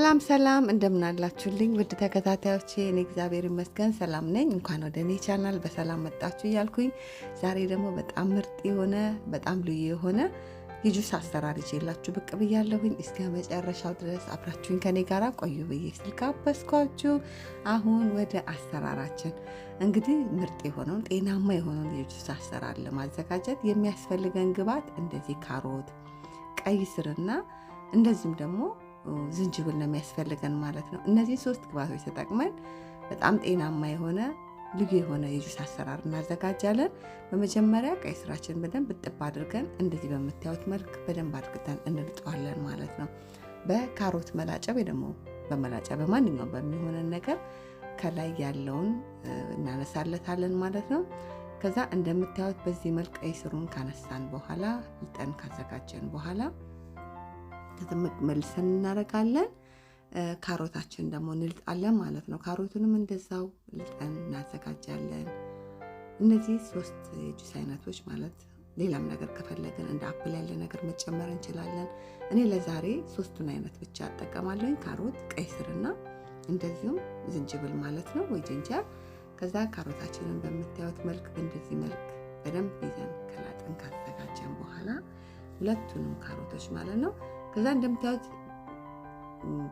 ሰላም እንደምን አላችሁልኝ ውድ ተከታታዮቼ? እኔ እግዚአብሔር ይመስገን ሰላም ነኝ። እንኳን ወደ እኔ ቻናል በሰላም መጣችሁ እያልኩኝ ዛሬ ደግሞ በጣም ምርጥ የሆነ በጣም ልዩ የሆነ የጁስ አሰራር ይዤላችሁ ብቅ ብያለሁኝ። እስከ መጨረሻው ድረስ አብራችሁኝ ከኔ ጋር ቆዩ ብዬ ስልጋበዝኳችሁ። አሁን ወደ አሰራራችን እንግዲህ ምርጥ የሆነውን ጤናማ የሆነውን የጁስ አሰራር ለማዘጋጀት የሚያስፈልገን ግብዓት እንደዚህ ካሮት፣ ቀይ ስርና እንደዚሁም ደግሞ ዝንጅብል ነው የሚያስፈልገን ማለት ነው። እነዚህ ሶስት ግብዓቶች ተጠቅመን በጣም ጤናማ የሆነ ልዩ የሆነ የጁስ አሰራር እናዘጋጃለን። በመጀመሪያ ቀይ ስራችን በደንብ እጥብ አድርገን እንደዚህ በምታዩት መልክ በደንብ አድርገን እንልጠዋለን ማለት ነው። በካሮት መላጫ ወይ ደግሞ በመላጫ በማንኛውም በሚሆነን ነገር ከላይ ያለውን እናነሳለታለን ማለት ነው። ከዛ እንደምታዩት በዚህ መልክ ቀይ ስሩን ካነሳን በኋላ ልጠን ካዘጋጀን በኋላ መልሰን እናደርጋለን። ካሮታችን ደግሞ እንልጣለን ማለት ነው። ካሮቱንም እንደዛው ልጠን እናዘጋጃለን። እነዚህ ሶስት የጁስ አይነቶች ማለት ሌላም ነገር ከፈለግን እንደ አፕል ያለ ነገር መጨመር እንችላለን። እኔ ለዛሬ ሶስቱን አይነት ብቻ አጠቀማለሁ፣ ካሮት፣ ቀይ ስርና እንደዚሁም ዝንጅብል ማለት ነው ወይ ጅንጀር። ከዛ ካሮታችንን በምታዩት መልክ በእንደዚህ መልክ በደንብ ይዘን ከላጥን ካዘጋጀን በኋላ ሁለቱንም ካሮቶች ማለት ነው ከዛ እንደምታዩት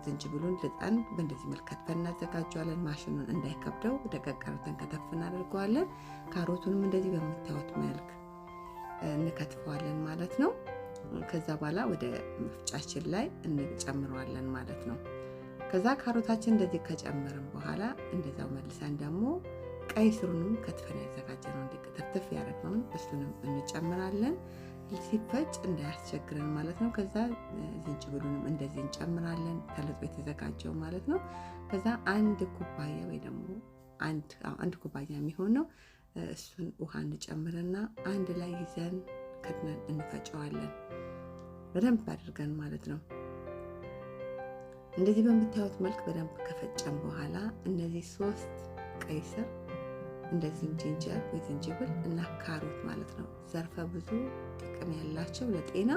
ዝንጅብሉን ልጠን በእንደዚህ መልክ ከትፈን እናዘጋጀዋለን። ማሽኑን እንዳይከብደው ደቀቅ አድርገን ከተፍ እናደርገዋለን። ካሮቱንም እንደዚህ በምታዩት መልክ እንከትፈዋለን ማለት ነው። ከዛ በኋላ ወደ መፍጫችን ላይ እንጨምረዋለን ማለት ነው። ከዛ ካሮታችን እንደዚህ ከጨመርን በኋላ እንደዛው መልሰን ደግሞ ቀይ ስሩንም ከትፈን ያዘጋጀነው እንዲከተፍ ያደረግነውን እሱንም እንጨምራለን። ሲፈጭ እንዳያስቸግረን ማለት ነው። ከዛ ዝንጅብሉንም እንደዚህ እንጨምራለን ተልጦ የተዘጋጀው ማለት ነው። ከዛ አንድ ኩባያ ወይ ደግሞ አንድ ኩባያ የሚሆነው እሱን ውሃ እንጨምርና አንድ ላይ ይዘን ከድነን እንፈጨዋለን በደንብ አድርገን ማለት ነው። እንደዚህ በምታዩት መልክ በደንብ ከፈጨን በኋላ እነዚህ ሶስት ቀይ ስር እንደዚህም ጂንጀር ወይ ዝንጅብል እና ካሮት ማለት ነው ዘርፈ ብዙ ጥቅም ያላቸው ለጤና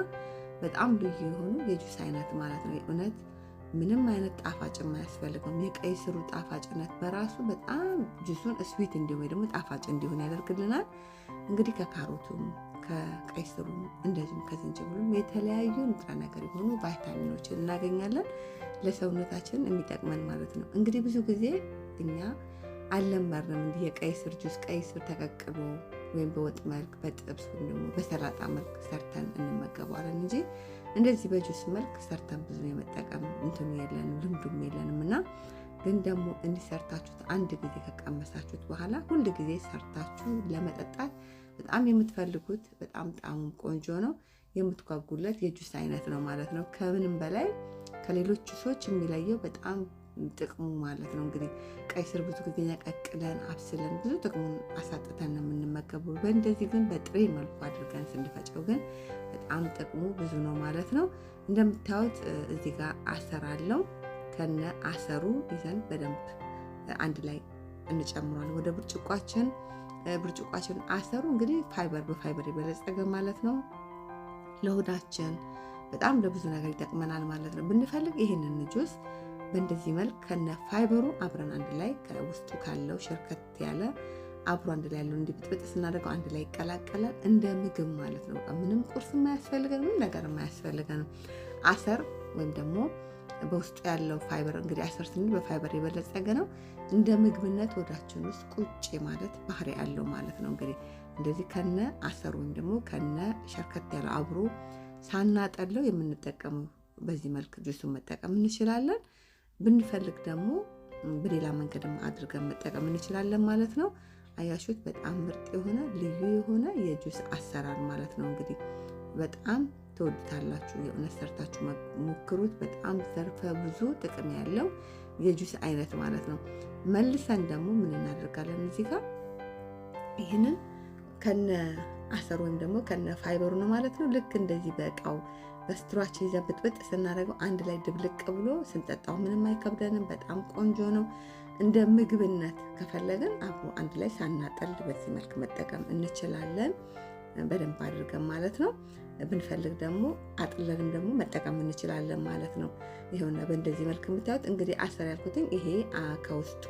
በጣም ልዩ የሆኑ የጁስ አይነት ማለት ነው። እውነት ምንም አይነት ጣፋጭ የማያስፈልገው የቀይ ስሩ ጣፋጭነት በራሱ በጣም ጁሱን ስዊት እንዲሆን ወይ ደግሞ ጣፋጭ እንዲሆን ያደርግልናል። እንግዲህ ከካሮቱም ከቀይ ስሩም እንደዚሁም ከዝንጅብሉም የተለያዩ ንጥረ ነገር የሆኑ ቫይታሚኖችን እናገኛለን ለሰውነታችን የሚጠቅመን ማለት ነው። እንግዲህ ብዙ ጊዜ እኛ አልለመድንም እንዲህ የቀይ ስር ጁስ ቀይ ስር ተቀቅሎ ወይም በወጥ መልክ በጥብስ ወይም ደግሞ በሰላጣ መልክ ሰርተን እንመገባለን እንጂ እንደዚህ በጁስ መልክ ሰርተን ብዙ የመጠቀም እንትኑ የለንም ልምዱም የለንም። እና ግን ደግሞ እንዲሰርታችሁት አንድ ጊዜ ከቀመሳችሁት በኋላ ሁል ጊዜ ሰርታችሁ ለመጠጣት በጣም የምትፈልጉት በጣም ጣዕሙ ቆንጆ ነው የምትጓጉለት የጁስ አይነት ነው ማለት ነው። ከምንም በላይ ከሌሎች ጁሶች የሚለየው በጣም ጥቅሙ ማለት ነው። እንግዲህ ቀይ ስር ብዙ ጊዜ ቀቅለን አብስለን ብዙ ጥቅሙን አሳጥተን ነው የምንመገበው። በእንደዚህ ግን በጥሬ መልኩ አድርገን ስንፈጨው ግን በጣም ጥቅሙ ብዙ ነው ማለት ነው። እንደምታዩት እዚህ ጋር አሰር አለው። ከነ አሰሩ ይዘን በደንብ አንድ ላይ እንጨምራለን ወደ ብርጭቋችን አሰሩ እንግዲህ በፋይበር የበለጸገ ማለት ነው። ለሆዳችን በጣም ለብዙ ነገር ይጠቅመናል ማለት ነው። ብንፈልግ ይሄንን ጁስ በእንደዚህ መልክ ከነ ፋይበሩ አብረን አንድ ላይ ከውስጡ ካለው ሸርከት ያለ አብሮ አንድ ላይ ያለው እንዲብጥብጥ ስናደርገው አንድ ላይ ይቀላቀላል እንደ ምግብ ማለት ነው። ምንም ቁርስ የማያስፈልገን ምንም ነገር የማያስፈልገን አሰር ወይም ደግሞ በውስጡ ያለው ፋይበር እንግዲህ አሰር ስንል በፋይበር የበለጸገ ነው። እንደ ምግብነት ወዳችን ውስጥ ቁጭ ማለት ባህሪ ያለው ማለት ነው። እንግዲህ እንደዚህ ከነ አሰር ወይም ደግሞ ከነ ሸርከት ያለ አብሮ ሳናጠለው የምንጠቀመው በዚህ መልክ ጁሱን መጠቀም እንችላለን። ብንፈልግ ደግሞ በሌላ መንገድም አድርገን መጠቀም እንችላለን ማለት ነው። አያሹት በጣም ምርጥ የሆነ ልዩ የሆነ የጁስ አሰራር ማለት ነው። እንግዲህ በጣም ተወዱታላችሁ። የእውነት ሰርታችሁ ሞክሩት። በጣም ዘርፈ ብዙ ጥቅም ያለው የጁስ አይነት ማለት ነው። መልሰን ደግሞ ምን እናደርጋለን እዚህ ጋር ይህንን ከነ አሰር ወይም ደግሞ ከነ ፋይበሩ ነው ማለት ነው። ልክ እንደዚህ በእቃው በስትሯችን ይዘን ብጥብጥ ስናደርገው አንድ ላይ ድብልቅ ብሎ ስንጠጣው ምንም አይከብደንም። በጣም ቆንጆ ነው። እንደ ምግብነት ከፈለግን አብሮ አንድ ላይ ሳናጠል በዚህ መልክ መጠቀም እንችላለን በደንብ አድርገን ማለት ነው። ብንፈልግ ደግሞ አጥለንም ደግሞ መጠቀም እንችላለን ማለት ነው። ይሄውና በእንደዚህ መልክ የምታዩት እንግዲህ አሰር ያልኩትኝ ይሄ ከውስጡ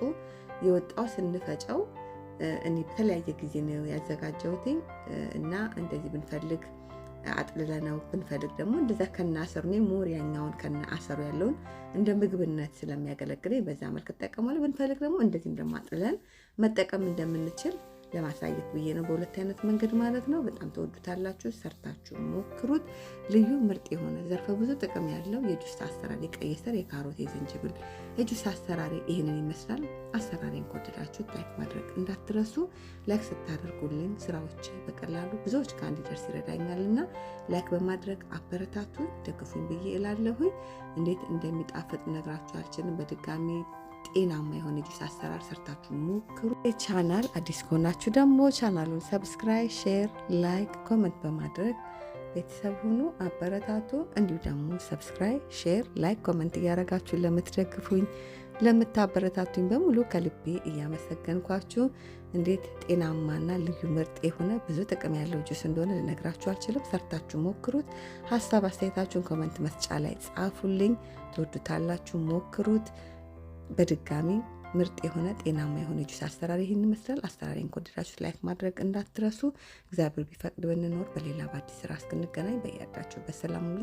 የወጣው ስንፈጨው እኔ በተለያየ ጊዜ ነው ያዘጋጀሁትኝ እና እንደዚህ ብንፈልግ አጥልለነው ብንፈልግ ደግሞ እንደዛ ከናሰሩ ነው ሞር ያኛውን ከናሰሩ ያለውን እንደ ምግብነት ስለሚያገለግለኝ በዛ መልክ ተጠቀማለሁ። ብንፈልግ ደግሞ እንደዚህም ደግሞ አጥልለን መጠቀም እንደምንችል ለማሳየት ብዬ ነው በሁለት አይነት መንገድ ማለት ነው። በጣም ተወዱታላችሁ፣ ሰርታችሁ ሞክሩት። ልዩ ምርጥ የሆነ ዘርፈ ብዙ ጥቅም ያለው የጁስ አሰራር የቀይ ስር፣ የካሮት፣ የዝንጅብል የጁስ አሰራር ይሄንን ይመስላል። አሰራሬን ከወደዳችሁ ላይክ ማድረግ እንዳትረሱ። ላይክ ስታደርጉልኝ ስራዎች በቀላሉ ብዙዎች ጋር እንዲደርስ ይረዳኛልና ላይክ በማድረግ አበረታቱ፣ ደግፉኝ ብዬ እላለሁኝ። እንዴት እንደሚጣፍጥ ነግራችሁ አልችልም። በድጋሚ ጤናማ የሆነ ጁስ አሰራር ሰርታችሁ ሞክሩ። ቻናል አዲስ ከሆናችሁ ደግሞ ቻናሉን ሰብስክራይብ፣ ሼር፣ ላይክ፣ ኮሜንት በማድረግ ቤተሰብ ሁኑ፣ አበረታቱ። እንዲሁ ደግሞ ሰብስክራይብ፣ ሼር፣ ላይክ፣ ኮሜንት እያደረጋችሁ ለምትደግፉኝ ለምታበረታቱኝ በሙሉ ከልቤ እያመሰገንኳችሁ እንዴት ጤናማና ልዩ ምርጥ የሆነ ብዙ ጥቅም ያለው ጁስ እንደሆነ ልነግራችሁ አልችልም። ሰርታችሁ ሞክሩት። ሀሳብ አስተያየታችሁን ኮሜንት መስጫ ላይ ጻፉልኝ። ትወዱታላችሁ፣ ሞክሩት። በድጋሚ ምርጥ የሆነ ጤናማ የሆነ ጁስ አሰራር ይሄን ይመስላል። አሰራሬን ከወደዳችሁ ላይክ ማድረግ እንዳትረሱ። እግዚአብሔር ቢፈቅድ ብንኖር በሌላ በአዲስ ስራ እስክንገናኝ በያላችሁበት ሰላም ሁኑ።